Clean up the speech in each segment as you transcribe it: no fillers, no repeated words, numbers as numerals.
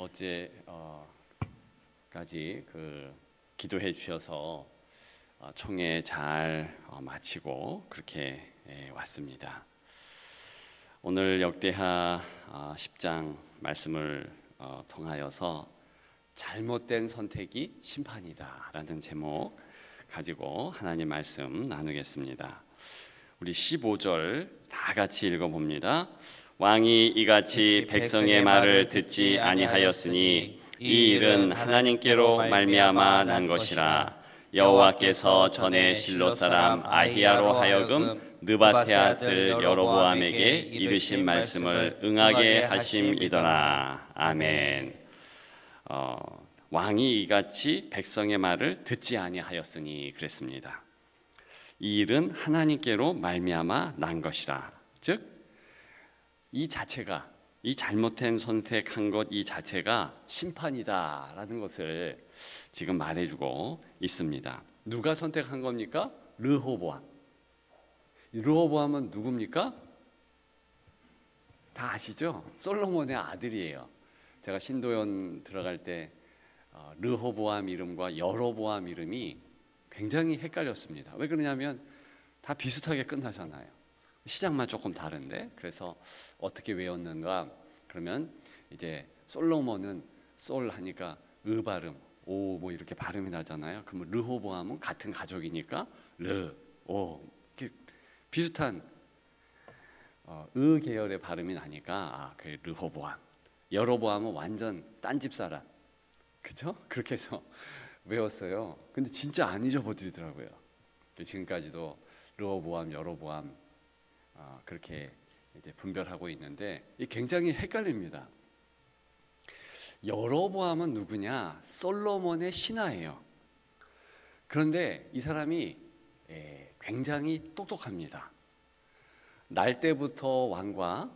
어제까지 기도해 주셔서 총회 잘 마치고 그렇게 왔습니다. 오늘 역대하 10장 말씀을 통하여서 잘못된 선택이 심판이다라는 제목 가지고 하나님 말씀 나누겠습니다. 우리 15절 다 같이 읽어봅니다. 왕이 이같이 백성의 말을 듣지 아니하였으니 이 일은 하나님께로 말미암아 난 것이라. 여호와께서 전에 실로 사람 아히야로 하여금 느바테 아들 여로보암에게 이르신 말씀을 응하게 하심이더라. 아멘. 왕이 이같이 백성의 말을 듣지 아니하였으니 그랬습니다. 이 일은 하나님께로 말미암아 난 것이라. 즉 이 자체가, 이 잘못된 선택한 것 이 자체가 심판이다라는 것을 지금 말해주고 있습니다. 누가 선택한 겁니까? 르호보암. 르호보암은 누굽니까? 다 아시죠? 솔로몬의 아들이에요. 제가 신도연 들어갈 때 르호보암 이름과 여로보암 이름이 굉장히 헷갈렸습니다. 왜 그러냐면 다 비슷하게 끝나잖아요. 시작만 조금 다른데, 그래서 어떻게 외웠는가? 그러면 이제 솔로몬은 솔 하니까 으 발음, 오 뭐 이렇게 발음이 나잖아요. 그러면 르호보암은 같은 가족이니까 르, 오 이렇게 비슷한 으 계열의 발음이 나니까 그게 르호보암. 여로보암은 완전 딴집 사람, 그죠? 그렇게 해서 외웠어요. 근데 진짜 안 잊어버리더라고요. 지금까지도 르호보암, 여로보암 그렇게 이제 분별하고 있는데 굉장히 헷갈립니다. 여로보암은 누구냐? 솔로몬의 신하예요. 그런데 이 사람이 굉장히 똑똑합니다. 날 때부터 왕과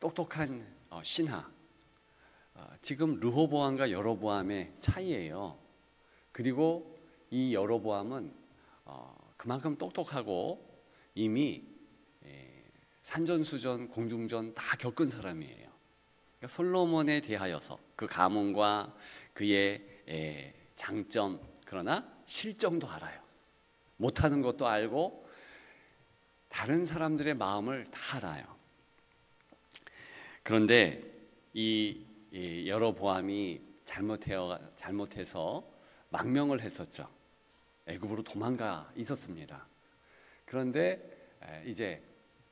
똑똑한 신하. 지금 르호보암과 여로보암의 차이예요. 그리고 이 여로보암은 그만큼 똑똑하고 이미 산전수전, 공중전 다 겪은 사람이에요. 그러니까 솔로몬에 대하여서 그 가문과 그의 장점, 그러나 실정도 알아요. 못하는 것도 알고 다른 사람들의 마음을 다 알아요. 그런데 이 여로보암이 잘못해서 망명을 했었죠. 애굽으로 도망가 있었습니다. 그런데 이제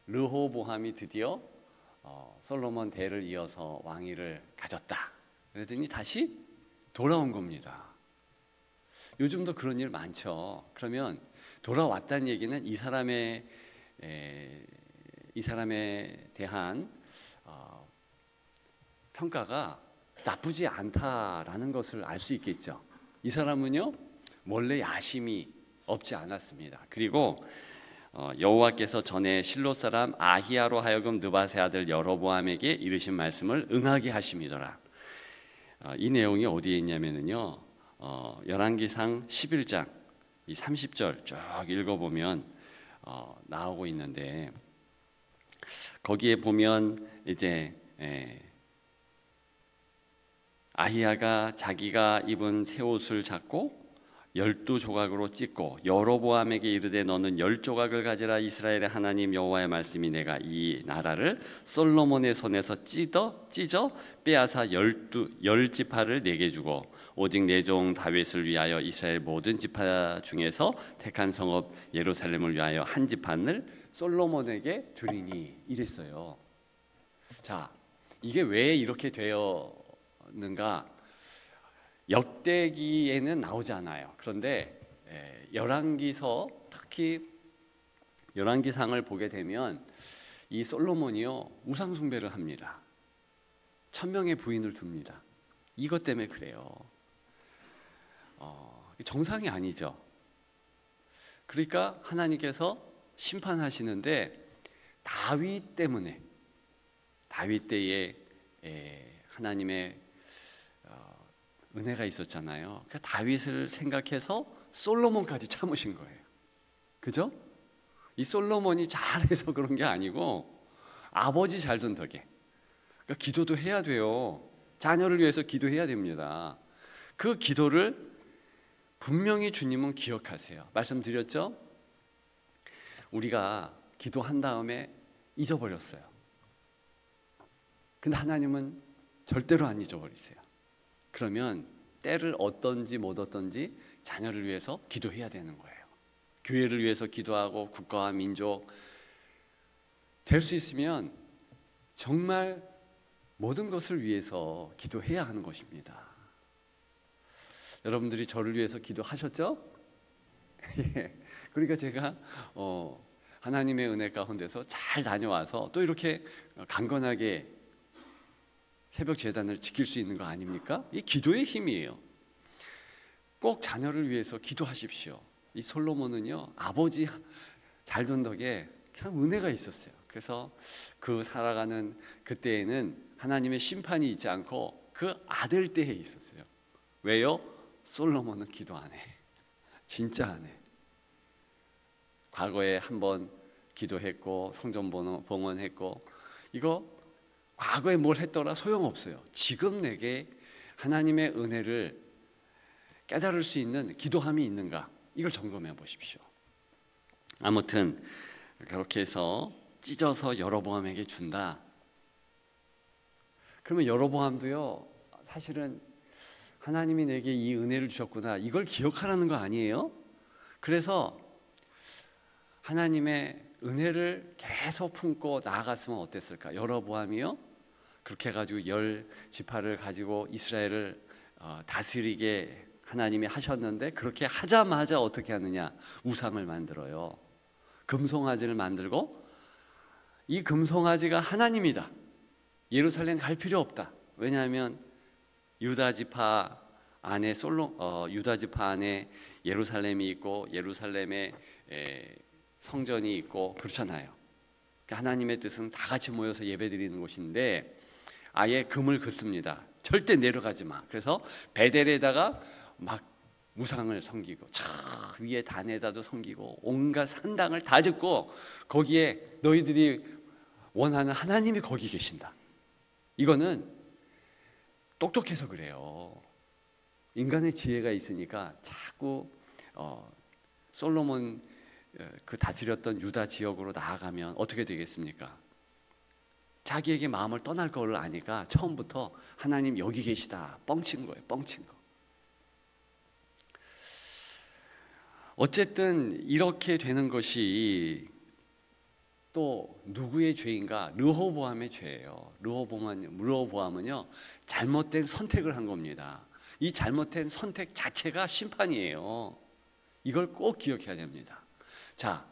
르호보암이 드디어 솔로몬 대를 이어서 왕위를 가졌다. 그랬더니 다시 돌아온 겁니다. 요즘도 그런 일 많죠. 그러면 돌아왔다는 얘기는 이 사람에 대한 평가가 나쁘지 않다라는 것을 알 수 있겠죠. 이 사람은요 원래 야심이 없지 않았습니다. 그리고 여호와께서 전에 실로 사람 아히야로 하여금 느바세 아들 여로보암에게 이르신 말씀을 응하게 하심이더라. 이 내용이 어디에 있냐면요, 열왕기상 11장 이 30절 쭉 읽어보면 나오고 있는데, 거기에 보면 이제 아히야가 자기가 입은 새 옷을 잡고 12조각으로 찢고 여로보암에게 이르되 너는 10조각을 가지라. 이스라엘의 하나님 여호와의 말씀이 내가 이 나라를 솔로몬의 손에서 찢어 빼앗아 10지파를 내게 주고 오직 내 종 다윗을 위하여 이스라엘 모든 지파 중에서 택한 성읍 예루살렘을 위하여 한 지파를 솔로몬에게 주리니 이랬어요. 자, 이게 왜 이렇게 되었는가? 역대기에는 나오지 않아요. 그런데 열왕기서, 특히 열왕기상을 보게 되면 이 솔로몬이요 우상 숭배를 합니다. 1000명의 부인을 둡니다. 이것 때문에 그래요. 정상이 아니죠. 그러니까 하나님께서 심판하시는데 다윗 때문에, 다윗 때에 하나님의 은혜가 있었잖아요. 그러니까 다윗을 생각해서 솔로몬까지 참으신 거예요. 그죠? 이 솔로몬이 잘해서 그런 게 아니고 아버지 잘 둔 덕에. 그러니까 그러니까 기도도 해야 돼요. 자녀를 위해서 기도해야 됩니다. 그 기도를 분명히 주님은 기억하세요. 말씀드렸죠? 우리가 기도한 다음에 잊어버렸어요. 근데 하나님은 절대로 안 잊어버리세요. 그러면 때를 얻든지 못 얻든지 자녀를 위해서 기도해야 되는 거예요. 교회를 위해서 기도하고 국가와 민족 될 수 있으면 정말 모든 것을 위해서 기도해야 하는 것입니다. 여러분들이 저를 위해서 기도하셨죠? 그러니까 제가 하나님의 은혜 가운데서 잘 다녀와서 또 이렇게 강건하게 새벽 제단을 지킬 수 있는 거 아닙니까? 이 기도의 힘이에요. 꼭 자녀를 위해서 기도하십시오. 이 솔로몬은요, 아버지 잘 둔 덕에 참 은혜가 있었어요. 그래서 그 살아가는 그때에는 하나님의 심판이 있지 않고 그 아들 때에 있었어요. 왜요? 솔로몬은 기도 안 해. 진짜 안 해. 과거에 한번 기도했고 성전 봉헌했고 이거 과거에 뭘 했더라 소용없어요. 지금 내게 하나님의 은혜를 깨달을 수 있는 기도함이 있는가, 이걸 점검해 보십시오. 아무튼 그렇게 해서 찢어서 여로보암에게 준다. 그러면 여로보암도요, 사실은 하나님이 내게 이 은혜를 주셨구나, 이걸 기억하라는 거 아니에요? 그래서 하나님의 은혜를 계속 품고 나아갔으면 어땠을까? 여로보암이요, 그렇게 해가지고 10지파를 가지고 이스라엘을 다스리게 하나님이 하셨는데, 그렇게 하자마자 어떻게 하느냐? 우상을 만들어요. 금송아지를 만들고, 이 금송아지가 하나님이다, 예루살렘 갈 필요 없다. 왜냐하면 유다 지파 안에 유다 지파 안에 예루살렘이 있고 예루살렘에 성전이 있고 그렇잖아요. 그러니까 하나님의 뜻은 다 같이 모여서 예배드리는 곳인데 아예 금을 긋습니다. 절대 내려가지 마. 그래서 베델에다가 막 우상을 섬기고 저 위에 단에다도 섬기고 온갖 산당을 다 짓고 거기에 너희들이 원하는 하나님이 거기 계신다. 이거는 똑똑해서 그래요. 인간의 지혜가 있으니까 자꾸 솔로몬 그 다스렸던 유다 지역으로 나아가면 어떻게 되겠습니까? 자기에게 마음을 떠날 걸 아니까 처음부터 하나님 여기 계시다 뻥친 거예요. 뻥친 거. 어쨌든 이렇게 되는 것이 또 누구의 죄인가? 르호보암의 죄예요. 르호보암은요, 잘못된 선택을 한 겁니다. 이 잘못된 선택 자체가 심판이에요. 이걸 꼭 기억해야 됩니다. 자,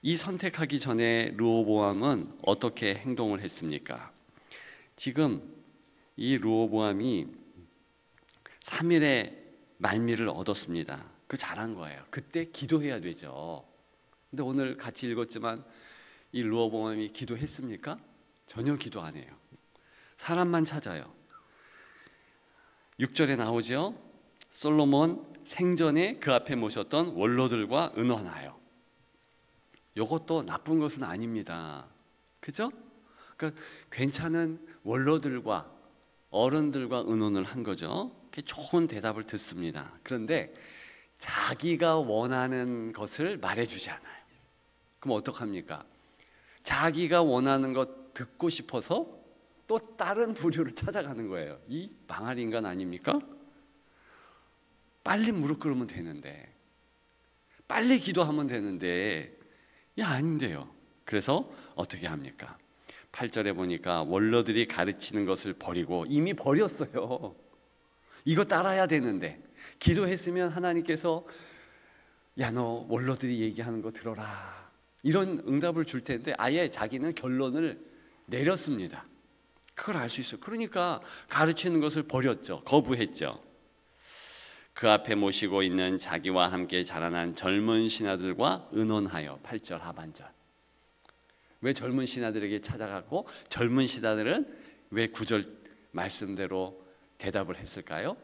이 선택하기 전에 르호보암은 어떻게 행동을 했습니까? 지금 이 르호보암이 3일의 말미를 얻었습니다. 그 잘한 거예요. 그때 기도해야 되죠. 근데 오늘 같이 읽었지만 이 르호보암이 기도했습니까? 전혀 기도 안 해요. 사람만 찾아요. 6절에 나오죠. 솔로몬 생전에 그 앞에 모셨던 원로들과 의논하여. 이것도 나쁜 것은 아닙니다. 그죠? 그러니까 괜찮은 원로들과 어른들과 의논을 한 거죠. 좋은 대답을 듣습니다. 그런데 자기가 원하는 것을 말해주지 않아요. 그럼 어떡합니까? 자기가 원하는 것 듣고 싶어서 또 다른 부류를 찾아가는 거예요. 이 망할 인간 아닙니까? 빨리 무릎 꿇으면 되는데, 빨리 기도하면 되는데, 아닌데요. 그래서 어떻게 합니까? 8절에 보니까 원로들이 가르치는 것을 버리고, 이미 버렸어요. 이거 따라야 되는데, 기도했으면 하나님께서 너 원로들이 얘기하는 거 들어라, 이런 응답을 줄 텐데 아예 자기는 결론을 내렸습니다. 그걸 알 수 있어요. 그러니까 가르치는 것을 버렸죠. 거부했죠. 그 앞에 모시고 있는 자기와 함께 자라난 젊은 신하들과 의논하여. 8절 하반절. 왜 젊은 신하들에게 찾아갔고 젊은 신하들은 왜 9절 말씀대로 대답을 했을까요?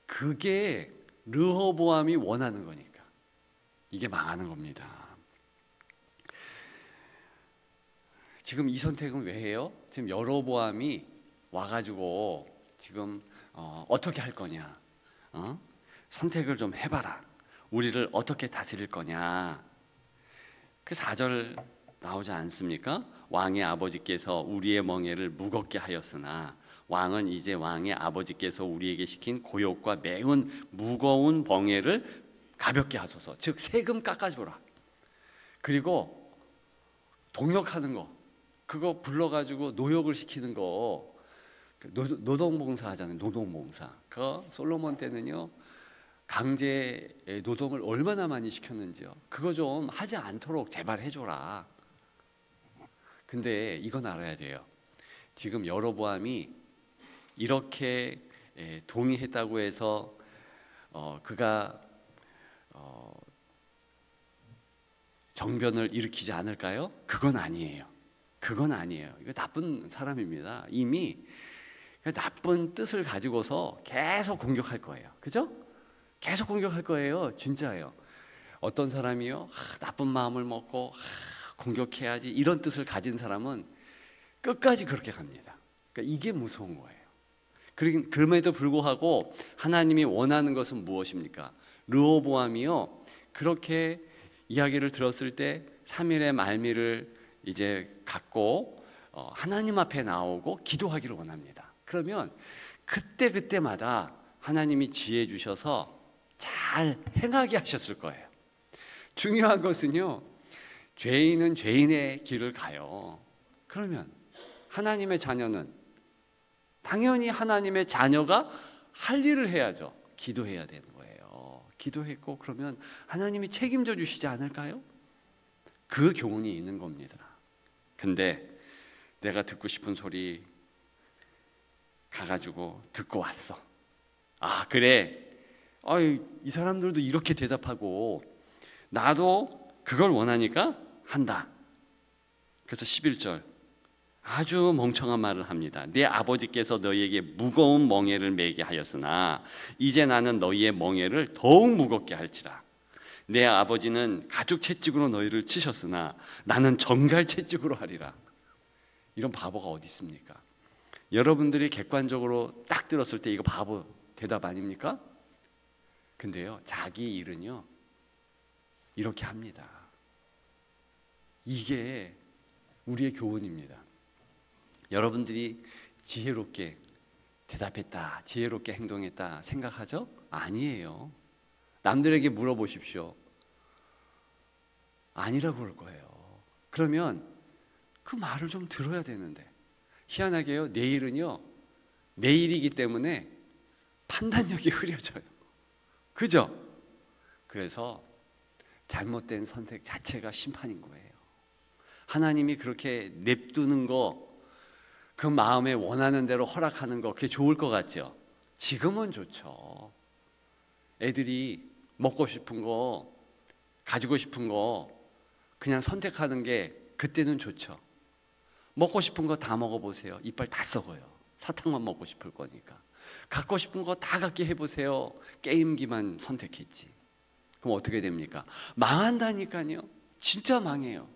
그게 르호보암이 원하는 거니까. 이게 망하는 겁니다. 지금 이 선택은 왜 해요? 지금 여로보암이 와가지고 지금 어떻게 할 거냐? 선택을 좀 해봐라. 우리를 어떻게 다스릴 거냐? 그 4절 나오지 않습니까? 왕의 아버지께서 우리의 멍에를 무겁게 하였으나 왕은 이제 왕의 아버지께서 우리에게 시킨 고욕과 매운 무거운 멍에를 가볍게 하소서. 즉 세금 깎아줘라. 그리고 동역하는 거, 그거 불러가지고 노역을 시키는 거, 노동봉사 하잖아요. 노동봉사. 그 솔로몬 때는요 강제 노동을 얼마나 많이 시켰는지요. 그거 좀 하지 않도록 제발 해줘라. 근데 이건 알아야 돼요. 지금 여로보암이 이렇게 동의했다고 해서 그가 정변을 일으키지 않을까요? 그건 아니에요. 그건 아니에요. 이거 나쁜 사람입니다. 이미 나쁜 뜻을 가지고서 계속 공격할 거예요. 그죠? 계속 공격할 거예요. 진짜예요. 어떤 사람이요? 나쁜 마음을 먹고 공격해야지 이런 뜻을 가진 사람은 끝까지 그렇게 갑니다. 그러니까 이게 무서운 거예요. 그럼에도 불구하고 하나님이 원하는 것은 무엇입니까? 르호보암이요 그렇게 이야기를 들었을 때 3일의 말미를 이제 갖고 하나님 앞에 나오고 기도하기를 원합니다. 그러면 그때마다 하나님이 지혜 주셔서 잘 행하게 하셨을 거예요. 중요한 것은요 죄인은 죄인의 길을 가요. 그러면 하나님의 자녀는 당연히 하나님의 자녀가 할 일을 해야죠. 기도해야 되는 거예요. 기도했고 그러면 하나님이 책임져 주시지 않을까요? 그 교훈이 있는 겁니다. 근데 내가 듣고 싶은 소리 가가지고 듣고 왔어. 아 그래. 이 사람들도 이렇게 대답하고 나도 그걸 원하니까 한다. 그래서 11절 아주 멍청한 말을 합니다. 내 아버지께서 너희에게 무거운 멍에를 메게 하였으나 이제 나는 너희의 멍에를 더욱 무겁게 할지라. 내 아버지는 가죽 채찍으로 너희를 치셨으나 나는 정갈 채찍으로 하리라. 이런 바보가 어디 있습니까? 여러분들이 객관적으로 딱 들었을 때 이거 바보 대답 아닙니까? 근데요 자기 일은요 이렇게 합니다. 이게 우리의 교훈입니다. 여러분들이 지혜롭게 대답했다, 지혜롭게 행동했다 생각하죠? 아니에요. 남들에게 물어보십시오. 아니라고 그럴 거예요. 그러면 그 말을 좀 들어야 되는데 희한하게요 내일은요 내일이기 때문에 판단력이 흐려져요. 그죠? 그래서 잘못된 선택 자체가 심판인 거예요. 하나님이 그렇게 냅두는 거, 그 마음에 원하는 대로 허락하는 거 그게 좋을 것 같죠? 지금은 좋죠. 애들이 먹고 싶은 거, 가지고 싶은 거 그냥 선택하는 게 그때는 좋죠. 먹고 싶은 거 다 먹어보세요. 이빨 다 썩어요. 사탕만 먹고 싶을 거니까. 갖고 싶은 거 다 갖게 해보세요. 게임기만 선택했지. 그럼 어떻게 됩니까? 망한다니까요. 진짜 망해요.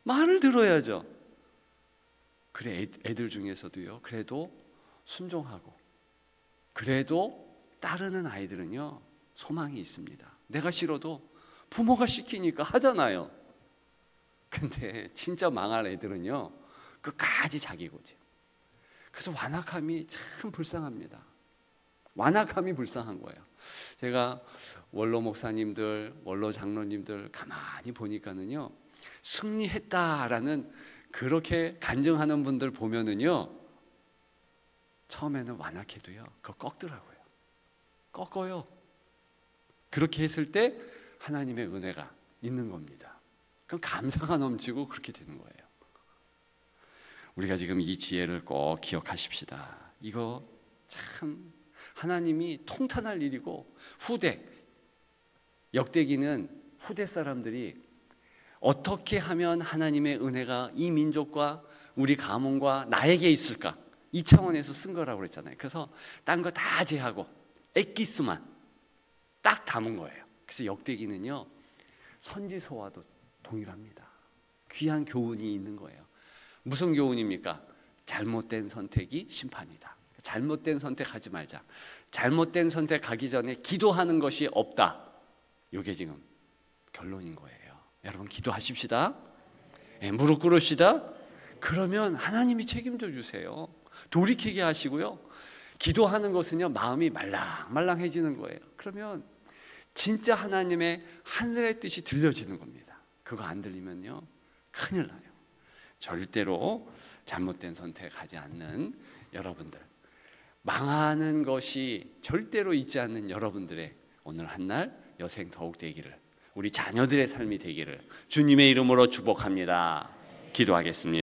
말을 들어야죠. 그래 애들 중에서도요 그래도 순종하고 그래도 따르는 아이들은요 소망이 있습니다. 내가 싫어도 부모가 시키니까 하잖아요. 근데 진짜 망할 애들은요 끝까지 자기 고집. 그래서 완악함이 참 불쌍합니다. 완악함이 불쌍한 거예요. 제가 원로 목사님들, 원로 장로님들 가만히 보니까는요 승리했다라는 그렇게 간증하는 분들 보면은요 처음에는 완악해도요 그거 꺾더라고요. 꺾어요. 그렇게 했을 때 하나님의 은혜가 있는 겁니다. 그럼 감사가 넘치고 그렇게 되는 거예요. 우리가 지금 이 지혜를 꼭 기억하십시다. 이거 참 하나님이 통탄할 일이고 후대 역대기는 후대 사람들이 어떻게 하면 하나님의 은혜가 이 민족과 우리 가문과 나에게 있을까? 이 차원에서 쓴 거라고 그랬잖아요. 그래서 딴 거 다 제하고 엑기스만 딱 담은 거예요. 그래서 역대기는요 선지서와도 동일합니다. 귀한 교훈이 있는 거예요. 무슨 교훈입니까? 잘못된 선택이 심판이다. 잘못된 선택하지 말자. 잘못된 선택하기 전에 기도하는 것이 없다. 이게 지금 결론인 거예요. 여러분 기도하십시다. 무릎 꿇읍시다. 그러면 하나님이 책임져 주세요. 돌이키게 하시고요. 기도하는 것은요, 마음이 말랑말랑해지는 거예요. 그러면 진짜 하나님의 하늘의 뜻이 들려지는 겁니다. 그거 안 들리면요, 큰일 나요. 절대로 잘못된 선택하지 않는 여러분들, 망하는 것이 절대로 있지 않는 여러분들의 오늘 한날 여생 더욱 되기를, 우리 자녀들의 삶이 되기를 주님의 이름으로 축복합니다. 기도하겠습니다.